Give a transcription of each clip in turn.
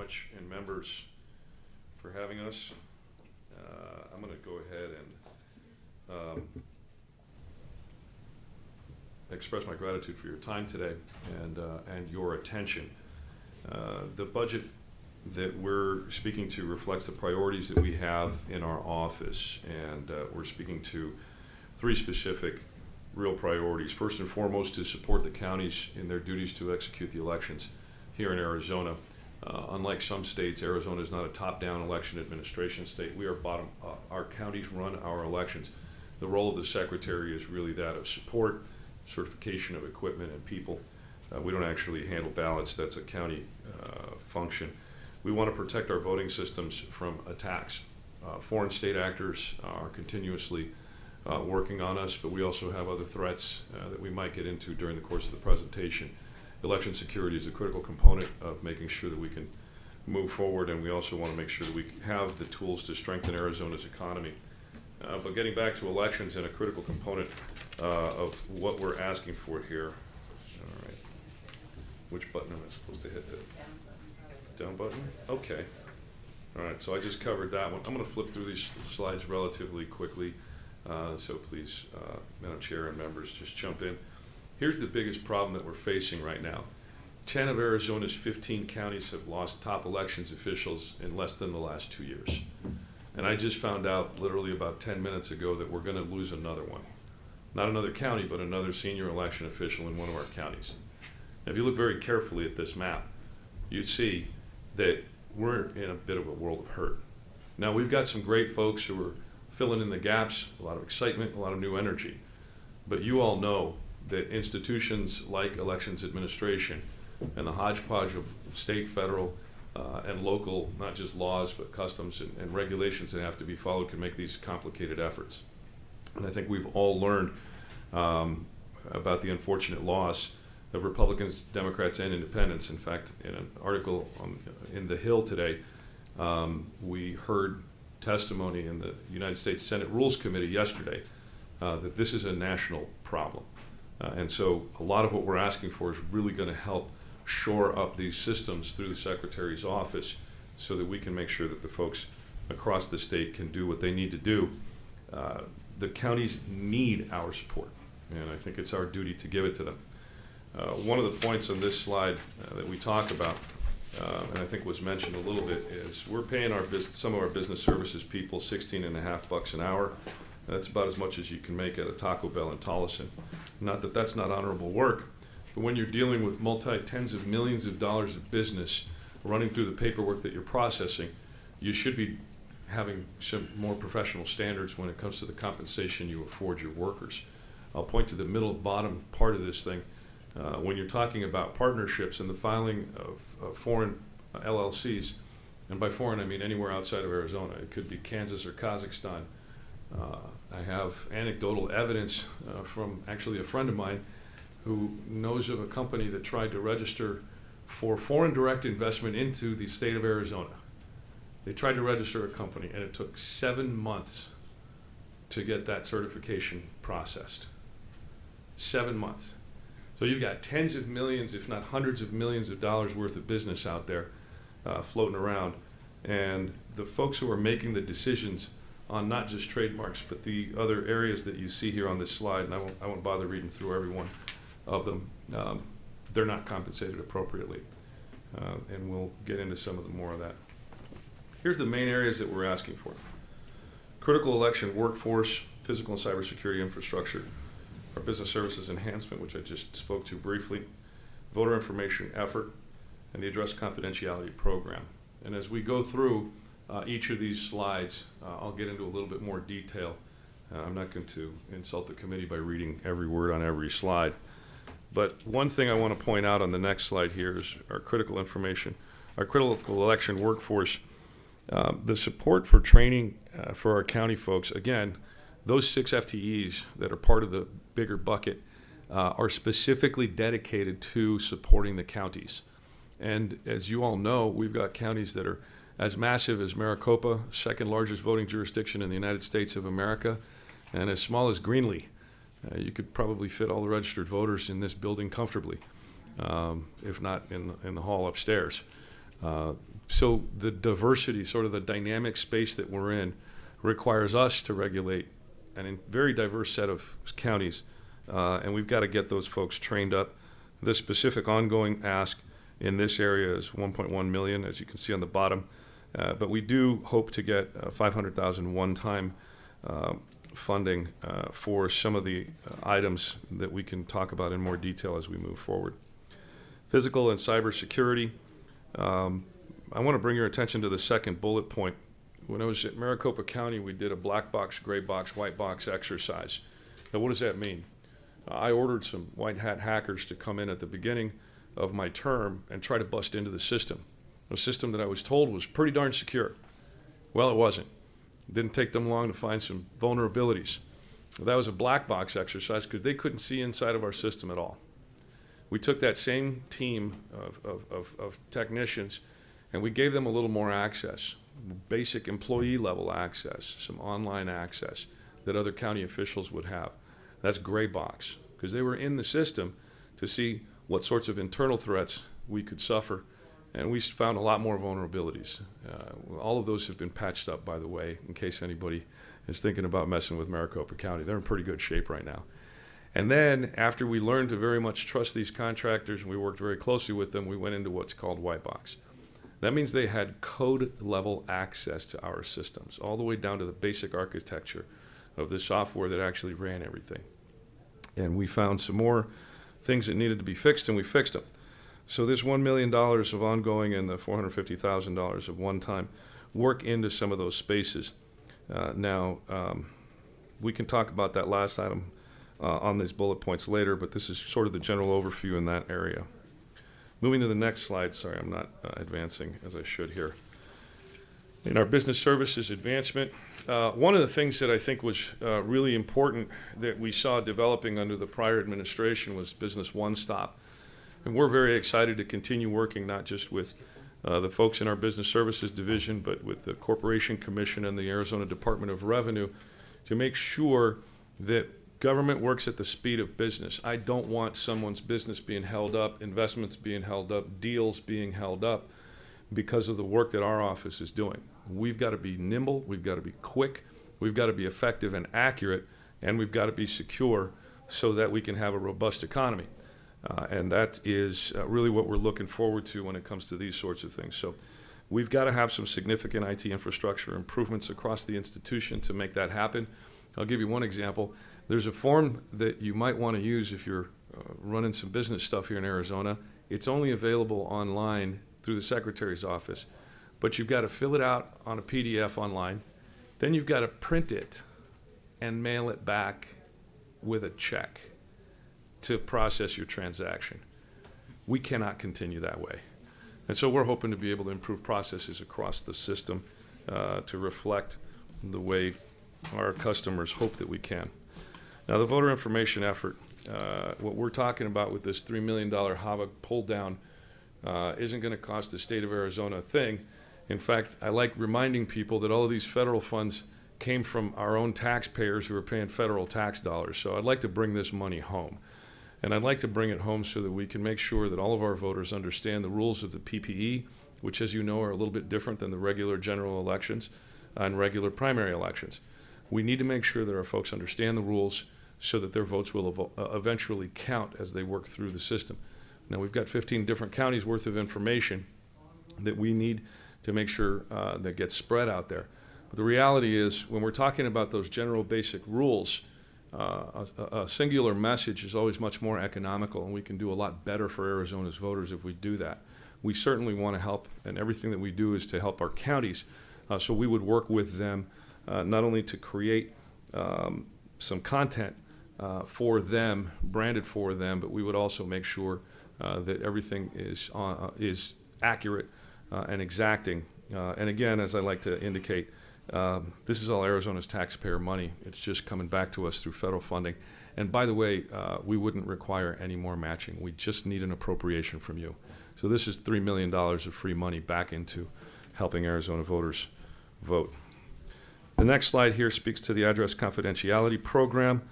much, and members, for having us. I'm going to go ahead and express my gratitude for your time today and your attention. The budget that we're speaking to reflects the priorities that we have in our office, and we're speaking to three specific real priorities. First and foremost, to support the counties in their duties to execute the elections here in Arizona. Unlike some states, Arizona is not a top-down election administration state. We are bottom-up. Our counties run our elections. The role of the secretary is really that of support, certification of equipment and people. We don't actually handle ballots. That's a county function. We want to protect our voting systems from attacks. Foreign state actors are continuously working on us, but we also have other threats that we might get into during the course of the presentation. Election security is a critical component of making sure that we can move forward, and we also want to make sure that we have the tools to strengthen Arizona's economy. But getting back to elections and a critical component of what we're asking for here. All right. Which button am I supposed to hit? The down button? Okay. All right, so I just covered that one. I'm going to flip through these slides relatively quickly, so please, Madam Chair and members, just jump in. Here's the biggest problem that we're facing right now. 10 of Arizona's 15 counties have lost top elections officials in less than the last 2 years. And I just found out literally about 10 minutes ago that we're going to lose another one. Not another county, but another senior election official in one of our counties. Now, if you look very carefully at this map, you'd see that we're in a bit of a world of hurt. Now, we've got some great folks who are filling in the gaps, a lot of excitement, a lot of new energy. But you all know that institutions like elections administration and the hodgepodge of state, federal, and local, not just laws, but customs and regulations that have to be followed can make these complicated efforts. And I think we've all learned about the unfortunate loss of Republicans, Democrats, and independents. In fact, in an article in The Hill today, we heard testimony in the United States Senate Rules Committee yesterday that this is a national problem. And so a lot of what we're asking for is really going to help shore up these systems through the Secretary's office so that we can make sure that the folks across the state can do what they need to do. The counties need our support, and I think it's our duty to give it to them. One of the points on this slide that we talk about, and I think was mentioned a little bit, is we're paying some of our business services people $16.50 an hour. That's about as much as you can make at a Taco Bell in Tolleson. Not that that's not honorable work, but when you're dealing with tens of millions of dollars of business running through the paperwork that you're processing, you should be having some more professional standards when it comes to the compensation you afford your workers. I'll point to the middle bottom part of this thing. When you're talking about partnerships and the filing of foreign LLCs, and by foreign I mean anywhere outside of Arizona, it could be Kansas or Kazakhstan. I have anecdotal evidence from actually a friend of mine who knows of a company that tried to register for foreign direct investment into the state of Arizona. They tried to register a company, and it took 7 months to get that certification processed. 7 months. So you've got tens of millions, if not hundreds of millions of dollars worth of business out there floating around. And the folks who are making the decisions on not just trademarks, but the other areas that you see here on this slide, and I won't bother reading through every one of them, they're not compensated appropriately. And we'll get into some of the more of that. Here's the main areas that we're asking for. Critical election workforce, physical and cybersecurity infrastructure, our business services enhancement, which I just spoke to briefly, voter information effort, and the address confidentiality program. And as we go through each of these slides, I'll get into a little bit more detail. I'm not going to insult the committee by reading every word on every slide. But one thing I want to point out on the next slide here is our critical information, our critical election workforce, the support for training for our county folks. Again, those 6 FTEs that are part of the bigger bucket are specifically dedicated to supporting the counties. And as you all know, we've got counties that are as massive as Maricopa, second largest voting jurisdiction in the United States of America, and as small as Greenlee. You could probably fit all the registered voters in this building comfortably, if not in the hall upstairs. So the diversity, sort of the dynamic space that we're in, requires us to regulate a very diverse set of counties, and we've got to get those folks trained up. The specific ongoing ask in this area is 1.1 million, as you can see on the bottom, but we do hope to get 500,000 one-time funding for some of the items that we can talk about in more detail as we move forward. Physical and cyber security. I want to bring your attention to the second bullet point. When I was at Maricopa County, we did a black box, gray box, white box exercise. Now, what does that mean? I ordered some white hat hackers to come in at the beginning of my term and try to bust into the system, a system that I was told was pretty darn secure. Well, it wasn't. It didn't take them long to find some vulnerabilities. That was a black box exercise because they couldn't see inside of our system at all. We took that same team of technicians and we gave them a little more access, basic employee level access, some online access that other county officials would have. That's gray box, because they were in the system to see what sorts of internal threats we could suffer, and we found a lot more vulnerabilities. All of those have been patched up, by the way, in case anybody is thinking about messing with Maricopa County. They're in pretty good shape right now. And then after we learned to very much trust these contractors and we worked very closely with them, we went into what's called white box. That means they had code level access to our systems, all the way down to the basic architecture of the software that actually ran everything. And we found some more things that needed to be fixed, and we fixed them. So this $1 million of ongoing and the $450,000 of one-time work into some of those spaces. Now, we can talk about that last item on these bullet points later, but this is sort of the general overview in that area. Moving to the next slide. Sorry, I'm not advancing as I should here. In our business services advancement, one of the things that I think was really important that we saw developing under the prior administration was Business One Stop. And we're very excited to continue working not just with the folks in our business services division, but with the Corporation Commission and the Arizona Department of Revenue to make sure that government works at the speed of business. I don't want someone's business being held up, investments being held up, deals being held up because of the work that our office is doing. We've got to be nimble, we've got to be quick, we've got to be effective and accurate, and we've got to be secure so that we can have a robust economy. And that is really what we're looking forward to when it comes to these sorts of things. So we've got to have some significant IT infrastructure improvements across the institution to make that happen. I'll give you one example. There's a form that you might want to use if you're running some business stuff here in Arizona. It's only available online through the Secretary's office, but you've got to fill it out on a PDF online. Then you've got to print it and mail it back with a check to process your transaction. We cannot continue that way. And so we're hoping to be able to improve processes across the system to reflect the way our customers hope that we can. Now, the voter information effort, what we're talking about with this $3 million HAVA pull down isn't going to cost the state of Arizona a thing. In fact, I like reminding people that all of these federal funds came from our own taxpayers who are paying federal tax dollars. So I'd like to bring this money home. And I'd like to bring it home so that we can make sure that all of our voters understand the rules of the PPE, which, as you know, are a little bit different than the regular general elections and regular primary elections. We need to make sure that our folks understand the rules so that their votes will eventually count as they work through the system. Now, we've got 15 different counties worth of information that we need to make sure that gets spread out there. But the reality is, when we're talking about those general basic rules, a singular message is always much more economical, and we can do a lot better for Arizona's voters if we do that. We certainly want to help, and everything that we do is to help our counties, so we would work with them not only to create some content for them, branded for them, but we would also make sure that everything is accurate and exacting. And again, as I like to indicate, this is all Arizona's taxpayer money. It's just coming back to us through federal funding. And by the way, we wouldn't require any more matching. We just need an appropriation from you. So this is $3 million of free money back into helping Arizona voters vote. The next slide here speaks to the address confidentiality program.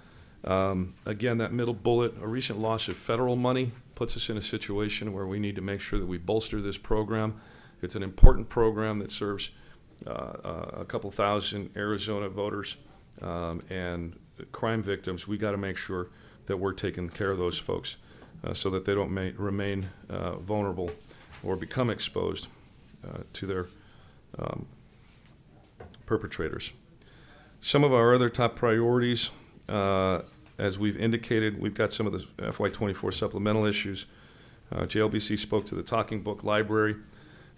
Again, that middle bullet, a recent loss of federal money puts us in a situation where we need to make sure that we bolster this program. It's an important program that serves a couple thousand Arizona voters and crime victims. We got to make sure that we're taking care of those folks so that they don't remain vulnerable or become exposed to their perpetrators. Some of our other top priorities, as we've indicated, we've got some of the FY24 supplemental issues. JLBC spoke to the talking book library.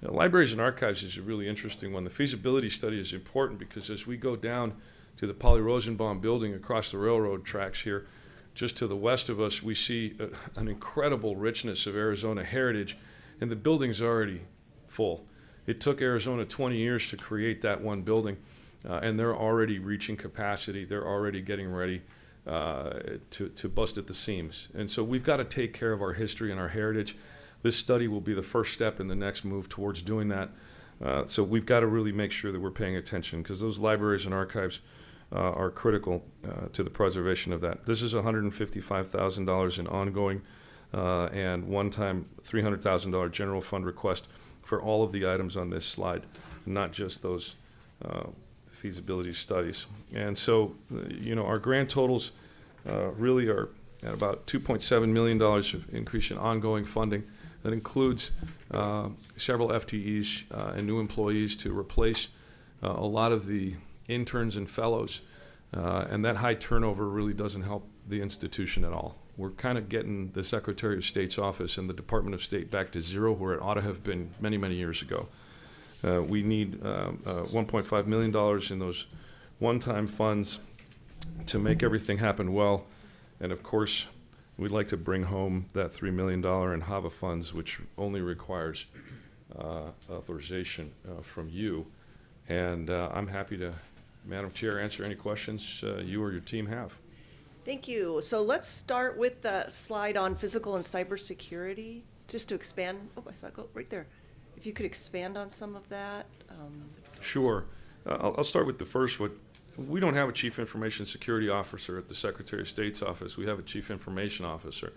Libraries and archives is a really interesting one. The feasibility study is important because as we go down to the Polly Rosenbaum building across the railroad tracks here, just to the west of us, we see an incredible richness of Arizona heritage, and the building's already full. It took Arizona 20 years to create that one building, and they're already reaching capacity. They're already getting ready to bust at the seams. And so we've got to take care of our history and our heritage. This study will be the first step in the next move towards doing that. So we've got to really make sure that we're paying attention because those libraries and archives are critical to the preservation of that. This is $155,000 in ongoing and one-time $300,000 general fund request for all of the items on this slide, not just those feasibility studies. And so, our grand totals really are at about $2.7 million of increase in ongoing funding. That includes several FTEs and new employees to replace a lot of the interns and fellows. And that high turnover really doesn't help the institution at all. We're kind of getting the Secretary of State's office and the Department of State back to zero, where it ought to have been many, many years ago. We need $1.5 million in those one-time funds to make everything happen well. And of course, we'd like to bring home that $3 million in HAVA funds, which only requires authorization from you. And I'm happy to, Madam Chair, answer any questions you or your team have. Thank you. So let's start with the slide on physical and cybersecurity, just to expand. Oh, I saw it go right there. If you could expand on some of that. Sure. I'll start with the first one. We don't have a Chief Information Security Officer at the Secretary of State's office. We have a Chief Information Officer.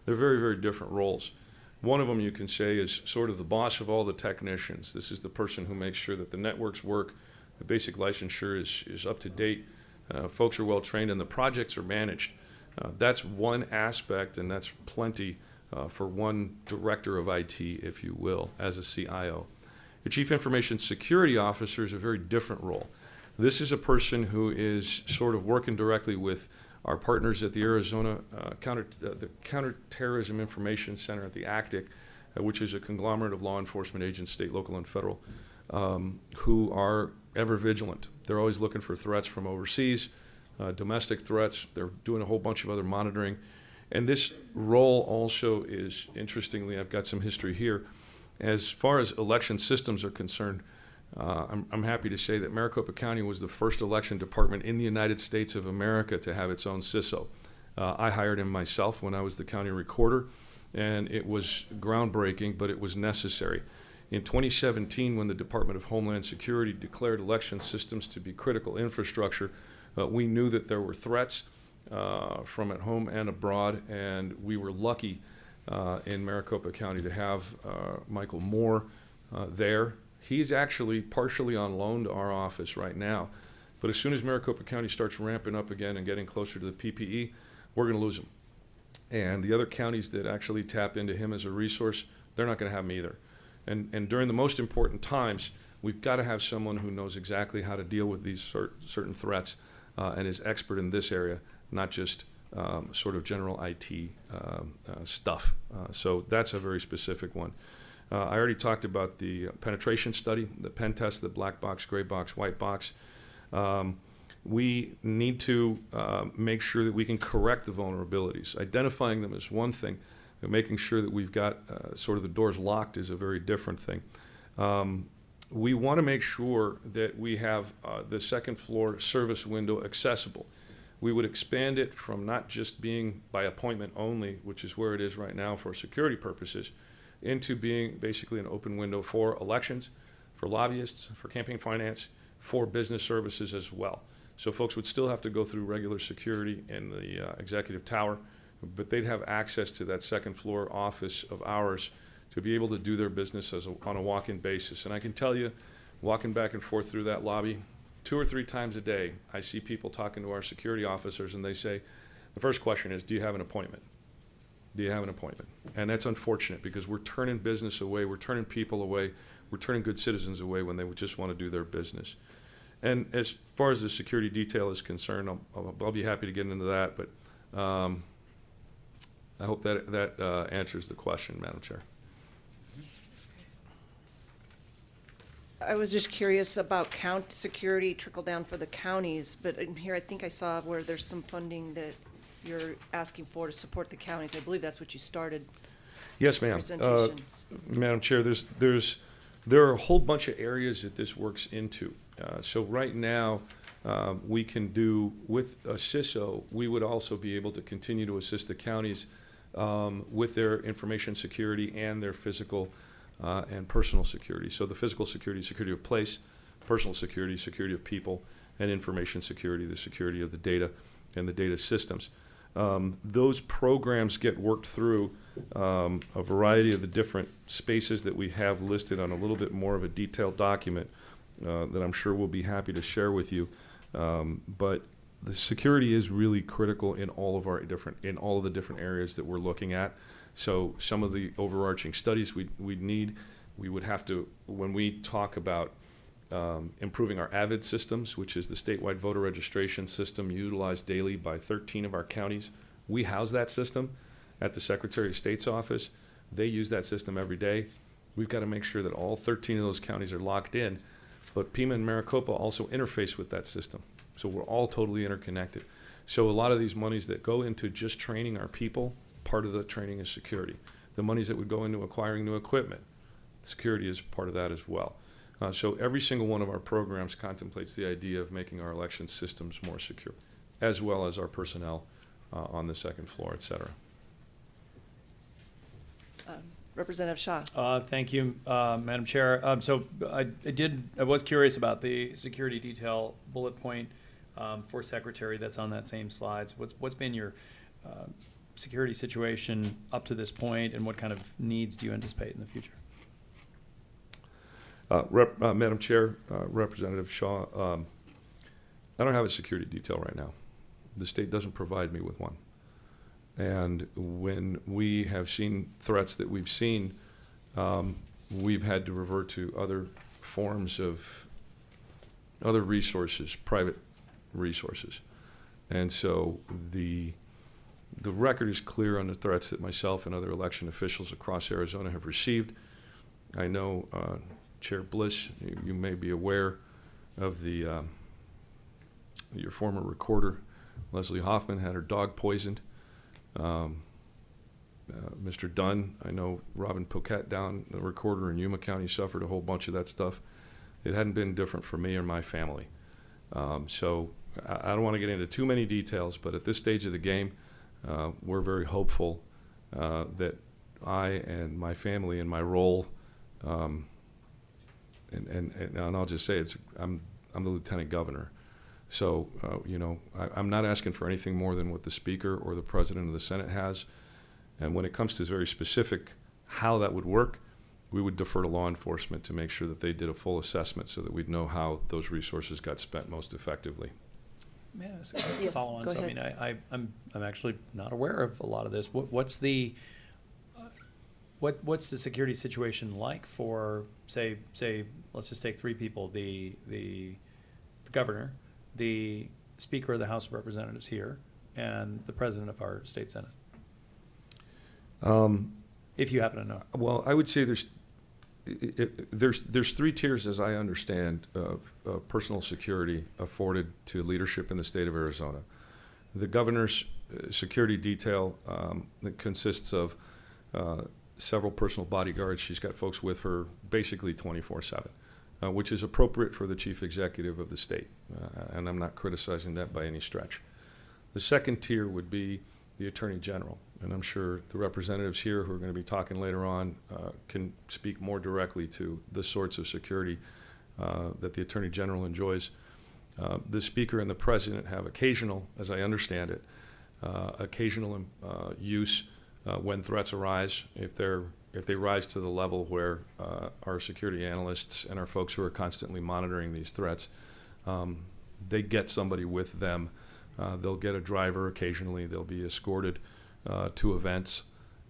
They're very, very different roles. One of them, you can say, is sort of the boss of all the technicians. This is the person who makes sure that the networks work, the basic licensure is up to date, folks are well trained, and the projects are managed. That's one aspect, and that's plenty for one director of IT, if you will, as a CIO. The Chief Information Security Officer is a very different role. This is a person who is sort of working directly with our partners at the Arizona the Counterterrorism Information Center at the ACTIC, which is a conglomerate of law enforcement agents, state, local, and federal, who are ever vigilant. They're always looking for threats from overseas, domestic threats. They're doing a whole bunch of other monitoring. And this role also is, interestingly, I've got some history here. As far as election systems are concerned, I'm happy to say that Maricopa County was the first election department in the United States of America to have its own CISO. I hired him myself when I was the county recorder, and it was groundbreaking, but it was necessary. In 2017, when the Department of Homeland Security declared election systems to be critical infrastructure, we knew that there were threats from at home and abroad, and we were lucky in Maricopa County to have Michael Moore there. He's actually partially on loan to our office right now, but as soon as Maricopa County starts ramping up again and getting closer to the PPE, we're going to lose him. And the other counties that actually tap into him as a resource, they're not going to have him either. And during the most important times, we've got to have someone who knows exactly how to deal with these certain threats and is expert in this area, not just sort of general IT stuff. So that's a very specific one. I already talked about the penetration study, the pen test, the black box, gray box, white box. We need to make sure that we can correct the vulnerabilities. Identifying them is one thing, but making sure that we've got sort of the doors locked is a very different thing. We want to make sure that we have the second floor service window accessible. We would expand it from not just being by appointment only, which is where it is right now for security purposes, into being basically an open window for elections, for lobbyists, for campaign finance, for business services as well. So folks would still have to go through regular security in the executive tower, but they'd have access to that second floor office of ours to be able to do their business on a walk-in basis. And I can tell you, walking back and forth through that lobby, 2 or 3 times a day, I see people talking to our security officers, and they say, the first question is, do you have an appointment? Do you have an appointment? And that's unfortunate, because we're turning business away, we're turning people away, we're turning good citizens away when they would just want to do their business. And as far as the security detail is concerned, I'll be happy to get into that, but I hope that answers the question, Madam Chair. I was just curious about security trickle down for the counties, but in here I think I saw where there's some funding that you're asking for to support the counties. I believe that's what you started. Yes, ma'am. Presentation. Madam Chair, there are a whole bunch of areas that this works into. So right now, we can do, with a CISO, we would also be able to continue to assist the counties with their information security and their physical and personal security. So the physical security, security of place; personal security, security of people; and information security, the security of the data and the data systems. Those programs get worked through a variety of the different spaces that we have listed on a little bit more of a detailed document that I'm sure we'll be happy to share with you. But the security is really critical in all of the different areas that we're looking at. So some of the overarching studies we would have to, when we talk about improving our AVID systems, which is the statewide voter registration system utilized daily by 13 of our counties. We house that system at the Secretary of State's office. They use that system every day. We've got to make sure that all 13 of those counties are locked in, but Pima and Maricopa also interface with that system. So we're all totally interconnected. So a lot of these monies that go into just training our people, part of the training is security. The monies that would go into acquiring new equipment, security is part of that as well. So every single one of our programs contemplates the idea of making our election systems more secure, as well as our personnel on the second floor, et cetera. Representative Shaw. Thank you, Madam Chair. So I was curious about the security detail bullet point for Secretary that's on that same slides. What's been your security situation up to this point, and what kind of needs do you anticipate in the future? Madam Chair, Representative Shaw, I don't have a security detail right now. The state doesn't provide me with one. And when we have seen threats that we've seen, we've had to revert to other forms of other resources, private resources. And so the record is clear on the threats that myself and other election officials across Arizona have received. I know Chair Bliss, you may be aware of your former recorder, Leslie Hoffman, had her dog poisoned. Mr. Dunn, I know Robin Poquette down, the recorder in Yuma County, suffered a whole bunch of that stuff. It hadn't been different for me or my family. So I don't want to get into too many details, but at this stage of the game, we're very hopeful that I and my family and my role, and I'll just say I'm the lieutenant governor. So, I'm not asking for anything more than what the Speaker or the President of the Senate has. And when it comes to very specific how that would work, we would defer to law enforcement to make sure that they did a full assessment so that we'd know how those resources got spent most effectively. May I ask Yes, a follow-on? go So, ahead. I'm actually not aware of a lot of this. What's the security situation like for say let's just take 3 people: the governor, the Speaker of the House of Representatives here, and the President of our state Senate? If you happen to know. Well, I would say there's 3 tiers, as I understand, of personal security afforded to leadership in the state of Arizona. The governor's security detail that consists of several personal bodyguards. She's got folks with her basically 24/7, which is appropriate for the chief executive of the state, and I'm not criticizing that by any stretch. The second tier would be the Attorney General, and I'm sure the representatives here who are going to be talking later on can speak more directly to the sorts of security that the Attorney General enjoys. The Speaker and the President have occasional, as I understand it, occasional use when threats arise. If they're if they rise to the level where our security analysts and our folks who are constantly monitoring these threats, they get somebody with them. They'll get a driver occasionally. They'll be escorted to events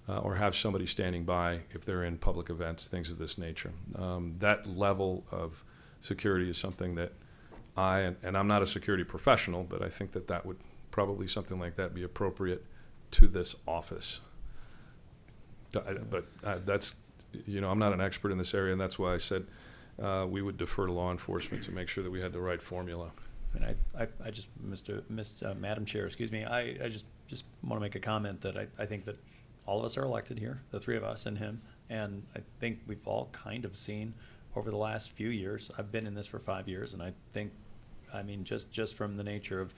or have somebody standing by if they're in public events, things of this nature. That level of security is something that and I'm not a security professional, but I think that that would probably something like that be appropriate to this office. But that's, I'm not an expert in this area, and that's why I said we would defer to law enforcement to make sure that we had the right formula. And I just, Madam Chair, excuse me, I just want to make a comment that I think that all of us are elected here, the three of us and him, and I think we've all kind of seen over the last few years. I've been in this for 5 years, and I think, just from the nature of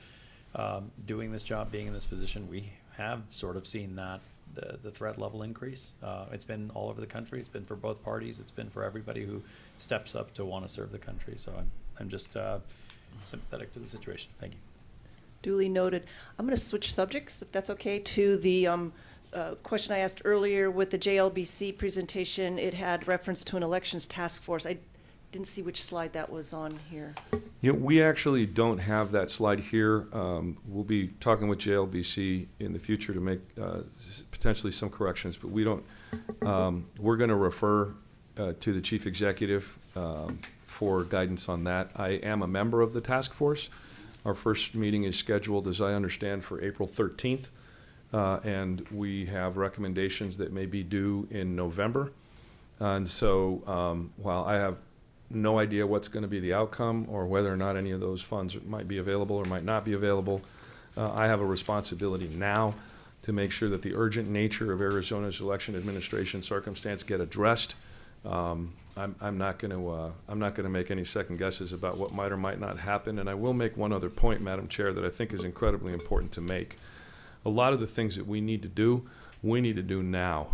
doing this job, being in this position, we have sort of seen that the threat level increase. It's been all over the country. It's been for both parties. It's been for everybody who steps up to want to serve the country. So I'm just sympathetic to the situation. Thank you. Duly noted. I'm going to switch subjects, if that's okay, to the question I asked earlier with the JLBC presentation. It had reference to an elections task force. I didn't see which slide that was on here. We actually don't have that slide here. We'll be talking with JLBC in the future to make potentially some corrections, but we don't. We're going to refer to the chief executive for guidance on that. I am a member of the task force. Our first meeting is scheduled, as I understand, for April 13th, and we have recommendations that may be due in November. And so while I have no idea what's going to be the outcome or whether or not any of those funds might be available or might not be available, I have a responsibility now to make sure that the urgent nature of Arizona's election administration circumstance get addressed. I'm not going to make any second guesses about what might or might not happen. And I will make one other point, Madam Chair, that I think is incredibly important to make. A lot of the things that we need to do now.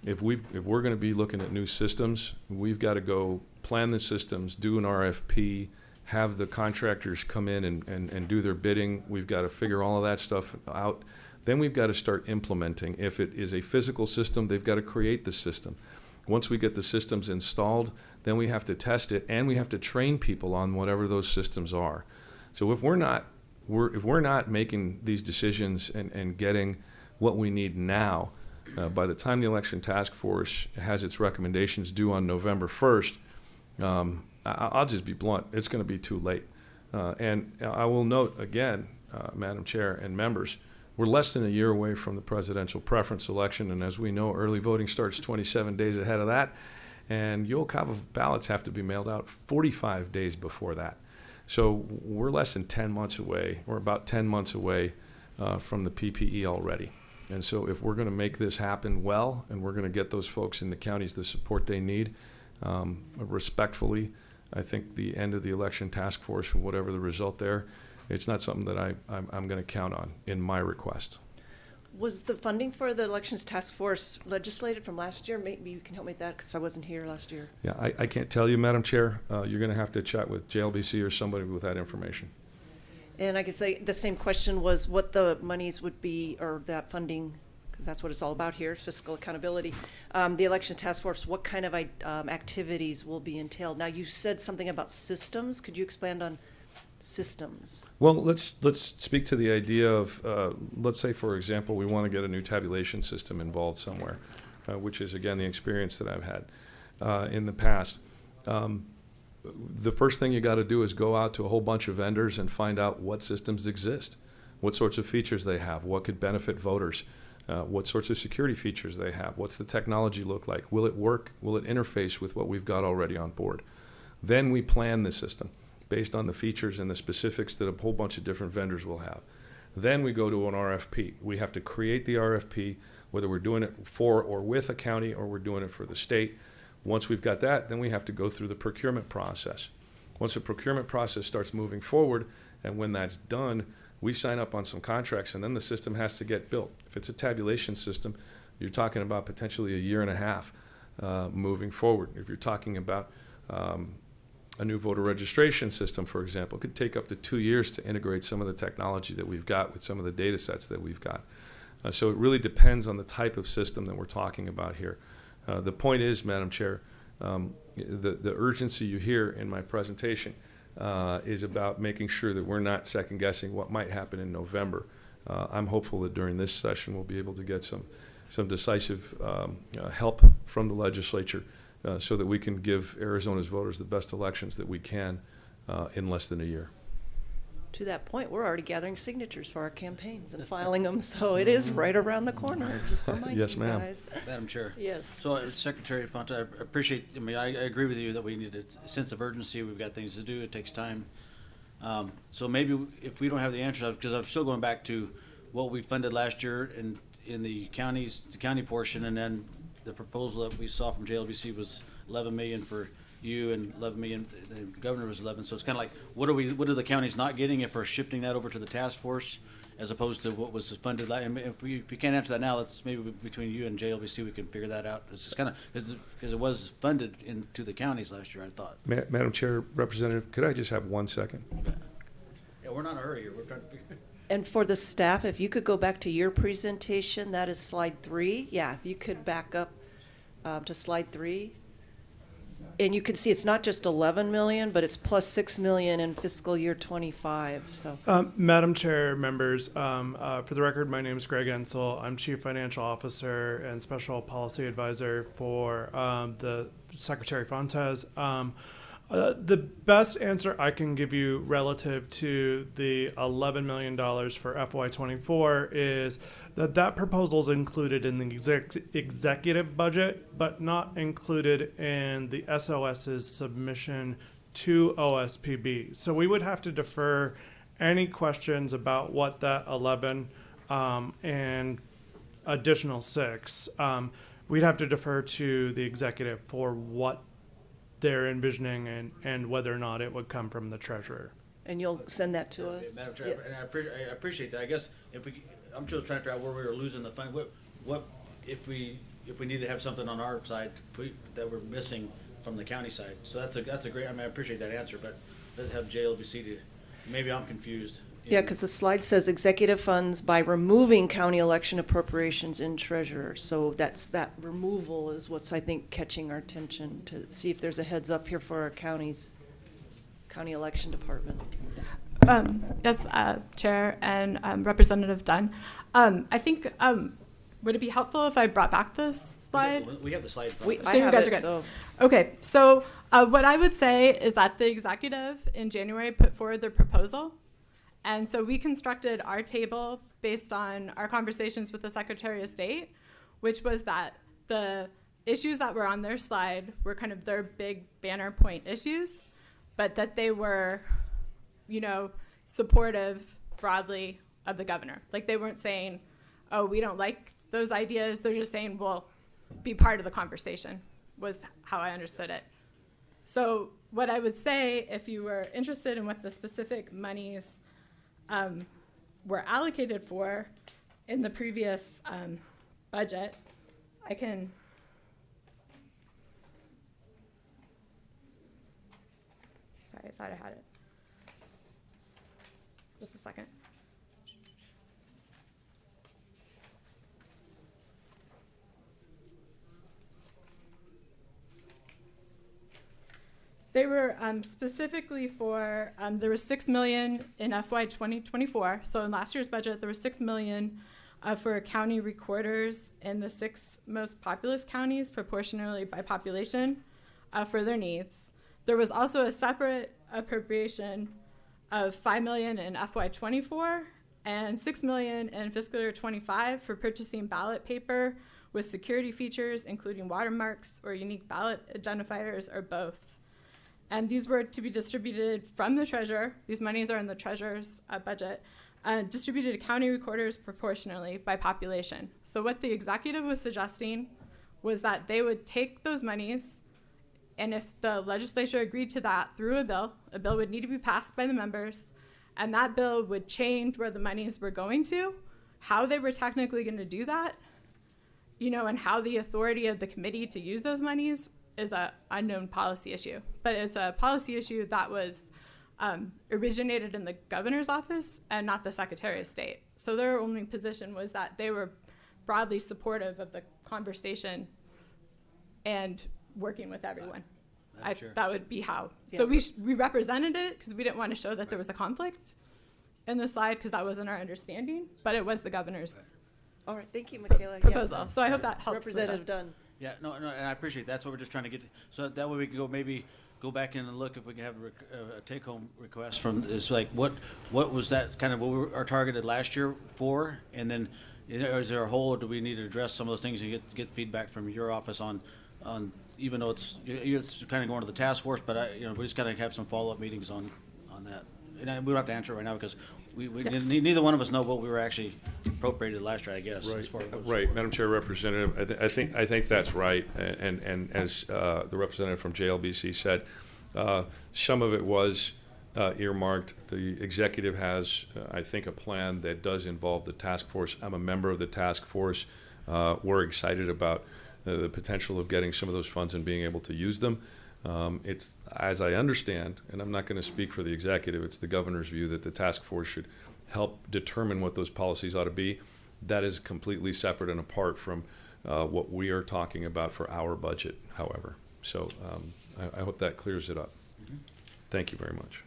If we're going to be looking at new systems, we've got to go plan the systems, do an RFP, have the contractors come in and do their bidding. We've got to figure all of that stuff out. Then we've got to start implementing. If it is a physical system, they've got to create the system. Once we get the systems installed, then we have to test it, and we have to train people on whatever those systems are. So if we're not making these decisions and getting what we need now, by the time the election task force has its recommendations due on November 1st, I'll just be blunt, it's going to be too late. And I will note again, Madam Chair and members, we're less than a year away from the presidential preference election, and as we know, early voting starts 27 days ahead of that, and Yulkava ballots have to be mailed out 45 days before that. So we're less than 10 months away, or about 10 months away from the PPE already. And so if we're going to make this happen well, and we're going to get those folks in the counties the support they need, respectfully, I think the end of the election task force, whatever the result there, it's not something that I'm going to count on in my request. Was the funding for the elections task force legislated from last year? Maybe you can help me with that, because I wasn't here last year. Yeah, I can't tell you, Madam Chair. You're going to have to chat with JLBC or somebody with that information. And I guess the same question was what the monies would be, or that funding, because that's what it's all about here, fiscal accountability. The election task force, what kind of activities will be entailed? Now, you said something about systems. Could you expand on systems? Well, let's speak to the idea of, let's say, for example, we want to get a new tabulation system involved somewhere, which is, again, the experience that I've had in the past. The first thing you got to do is go out to a whole bunch of vendors and find out what systems exist, what sorts of features they have, what could benefit voters, what sorts of security features they have, what's the technology look like, will it work, will it interface with what we've got already on board. Then we plan the system based on the features and the specifics that a whole bunch of different vendors will have. Then we go to an RFP. We have to create the RFP, whether we're doing it for or with a county or we're doing it for the state. Once we've got that, then we have to go through the procurement process. Once the procurement process starts moving forward, and when that's done, we sign up on some contracts, and then the system has to get built. If it's a tabulation system, you're talking about potentially a year and a half moving forward. If you're talking about a new voter registration system, for example, it could take up to 2 years to integrate some of the technology that we've got with some of the data sets that we've got. So it really depends on the type of system that we're talking about here. The point is, Madam Chair, the urgency you hear in my presentation is about making sure that we're not second guessing what might happen in November. I'm hopeful that during this session we'll be able to get some decisive help from the legislature so that we can give Arizona's voters the best elections that we can in less than a year. To that point, we're already gathering signatures for our campaigns and filing them, so it is right around the corner. Just reminding Yes, you ma'am. guys. Madam Chair. Yes. So, Secretary Fonte, I appreciate, I agree with you that we need a sense of urgency. We've got things to do. It takes time. So maybe if we don't have the answers, because I'm still going back to what we funded last year in the counties, the county portion, and then the proposal that we saw from JLBC was 11 million for you and 11 million, the governor was 11. So it's kind of like, what are the counties not getting if we're shifting that over to the task force as opposed to what was funded? And if we can't answer that now, let's maybe between you and JLBC we can figure that out. It's just kind of because it was funded into the counties last year, I thought. Madam Chair, Representative, could I just have 1 second? Yeah, we're not in a hurry here. We're trying to figure. And for the staff, if you could go back to your presentation, that is slide 3. Yeah, if you could back up to slide 3. And you can see it's not just 11 million, but it's plus 6 million in fiscal year 25. So, Madam Chair, members, for the record, my name is Greg Ensel. I'm Chief Financial Officer and Special Policy Advisor for the Secretary Fontes. The best answer I can give you relative to the $11 million for FY24 is that proposal is included in the executive budget, but not included in the SOS's submission to OSPB. So we would have to defer any questions about what that 11 and additional 6, we'd have to defer to the executive for what they're envisioning and whether or not it would come from the treasurer. and you'll send that to us? Madam Chair, Yes. and I appreciate that. I guess I'm just trying to figure out where we were losing the fund. What if we need to have something on our side that we're missing from the county side? So that's a great. I mean, I appreciate that answer, but let's have JLBC to. Maybe I'm confused. Yeah, because the slide says executive funds by removing county election appropriations in treasurer. So that removal is what's, I think, catching our attention to see if there's a heads up here for our county election departments. Yes, Chair and Representative Dunn. I think, would it be helpful if I brought back this slide? We have the slide. I you have guys it, are good. so. Okay, so what I would say is that the executive in January put forward their proposal. And so we constructed our table based on our conversations with the Secretary of State, which was that the issues that were on their slide were kind of their big banner point issues, but that they were, supportive broadly of the governor. Like they weren't saying, oh, we don't like those ideas. They're just saying, well, be part of the conversation was how I understood it. So what I would say, if you were interested in what the specific monies were allocated for in the previous budget, I can. Sorry, I thought I had it. Just a second. They were specifically for, there was $6 million in FY 2024. So in last year's budget, there was $6 million for county recorders in the 6 most populous counties, proportionally by population, for their needs. There was also a separate appropriation of $5 million in FY 24 and $6 million in fiscal year 25 for purchasing ballot paper with security features, including watermarks or unique ballot identifiers or both. And these were to be distributed from the treasurer. These monies are in the treasurer's budget, distributed to county recorders proportionally by population. So what the executive was suggesting was that they would take those monies, and if the legislature agreed to that through a bill would need to be passed by the members, and that bill would change where the monies were going to, how they were technically going to do that, and how the authority of the committee to use those monies is an unknown policy issue. But it's a policy issue that was originated in the governor's office and not the Secretary of State. So their only position was that they were broadly supportive of the conversation and working with everyone. Sure. That would be how. Yeah. So we represented it because we didn't want to show that there was a conflict in the slide because that wasn't our understanding, but it was the governor's All right, thank you, Michaela. Yeah. proposal. So I hope that helps. with Representative that. Dunn. Yeah, no, and I appreciate that's what we're just trying to get. So that way we can go back in and look if we can have a take-home request from. It's like what was that kind of what we were targeted last year for, and then is there a hole, or do we need to address some of those things and get feedback from your office on even though it's kind of going to the task force, but we just got to have some follow-up meetings on that. And we don't have to answer it right now because neither one of us know what we were actually appropriated last year, I guess. Right, as far as right, Madam Chair, Representative, I think that's right, and as the representative from JLBC said, some of it was earmarked. The executive has, I think, a plan that does involve the task force. I'm a member of the task force. We're excited about the potential of getting some of those funds and being able to use them. It's, as I understand, and I'm not going to speak for the executive, it's the governor's view that the task force should help determine what those policies ought to be. That is completely separate and apart from what we are talking about for our budget, however. So I hope that clears it up. Mm-hmm. Thank you very much.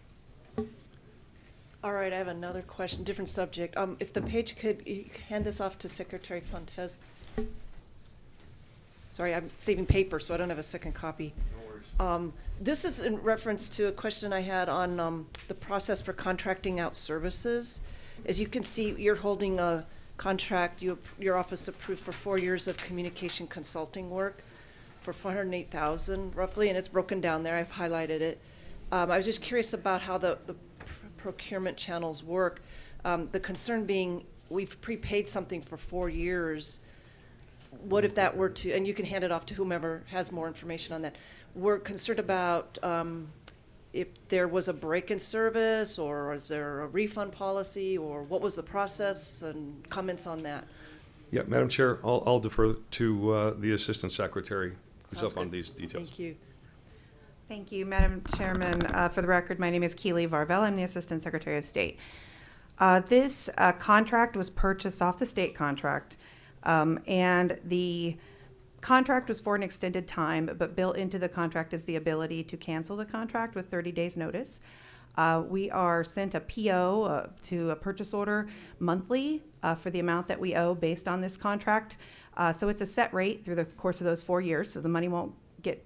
All right, I have another question, different subject. If the page could you hand this off to Secretary Fontes. Sorry, I'm saving paper, so I don't have a second copy. No worries. This is in reference to a question I had on the process for contracting out services. As you can see, you're holding a contract your office approved for 4 years of communication consulting work for $408,000 roughly, and it's broken down there. I've highlighted it. I was just curious about how the procurement channels work. The concern being we've prepaid something for 4 years. What if that were to, and you can hand it off to whomever has more information on that. We're concerned about if there was a break in service, or is there a refund policy, or what was the process, and comments on that. Yeah, Madam Chair, I'll defer to the Assistant Secretary who's Sounds up on good. these details. Thank you. Thank you, Madam Chairman. For the record, my name is Keely Varvel. I'm the Assistant Secretary of State. This contract was purchased off the state contract, and the contract was for an extended time, but built into the contract is the ability to cancel the contract with 30 days notice. We are sent a PO to a purchase order monthly for the amount that we owe based on this contract. So it's a set rate through the course of those 4 years, so the money won't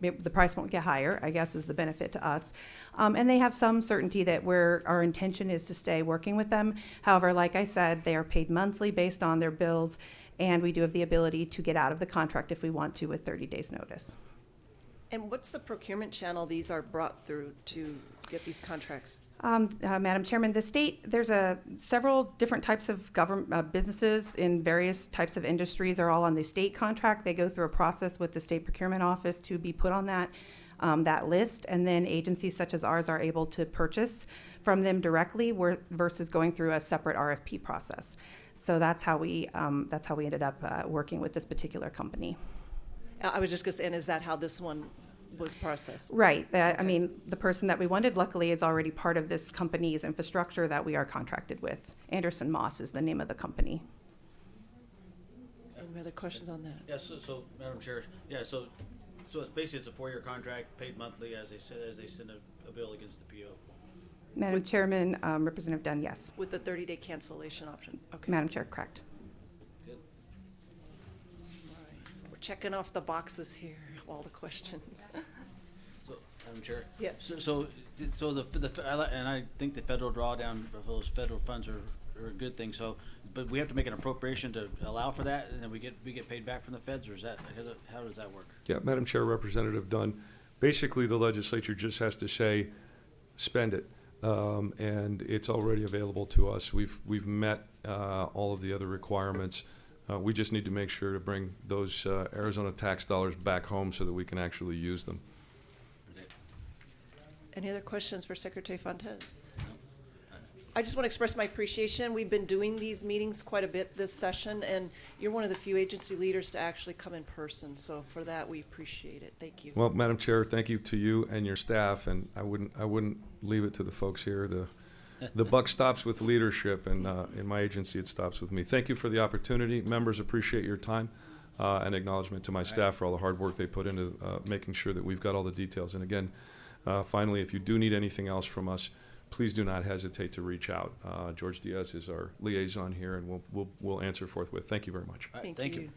the price won't get higher, I guess, is the benefit to us. And they have some certainty that our intention is to stay working with them. However, like I said, they are paid monthly based on their bills, and we do have the ability to get out of the contract if we want to with 30 days notice. And what's the procurement channel these are brought through to get these contracts? Madam Chairman, the state, there's several different types of government businesses in various types of industries are all on the state contract. They go through a process with the state procurement office to be put on that list, and then agencies such as ours are able to purchase from them directly versus going through a separate RFP process. So that's how we ended up working with this particular company. I was just going to say, and is that how this one was processed? Right. I mean, the person that we wanted, luckily, is already part of this company's infrastructure that we are contracted with. Anderson Moss is the name of the company. Any other questions on that? Yeah, so Madam Chair, so it's basically it's a 4-year contract paid monthly as they send a bill against the PO. Madam Chairman, Representative Dunn, yes. With the 30-day cancellation option? Okay. Madam Chair, correct. Good. All right. We're checking off the boxes here, all the questions. So, Madam Chair. Yes. So and I think the federal drawdown of those federal funds are a good thing. So, but we have to make an appropriation to allow for that, and then we get paid back from the feds, or is that how does that work? Yeah, Madam Chair, Representative Dunn, basically the legislature just has to say, spend it, and it's already available to us. We've met all of the other requirements. We just need to make sure to bring those Arizona tax dollars back home so that we can actually use them. Okay. Any other questions for Secretary Fontes? I just want to express my appreciation. We've been doing these meetings quite a bit this session, and you're one of the few agency leaders to actually come in person. So for that, we appreciate it. Thank you. Well, Madam Chair, thank you to you and your staff, and I wouldn't leave it to the folks here. The buck stops with leadership, and in my agency, it stops with me. Thank you for the opportunity. Members, appreciate your time. and acknowledgement to my staff for all the hard work they put into making sure that we've got all the details. And again, finally, if you do need anything else from us, please do not hesitate to reach out. George Diaz is our liaison here, and we'll answer forthwith. Thank you very much. All right, Thank thank you. you.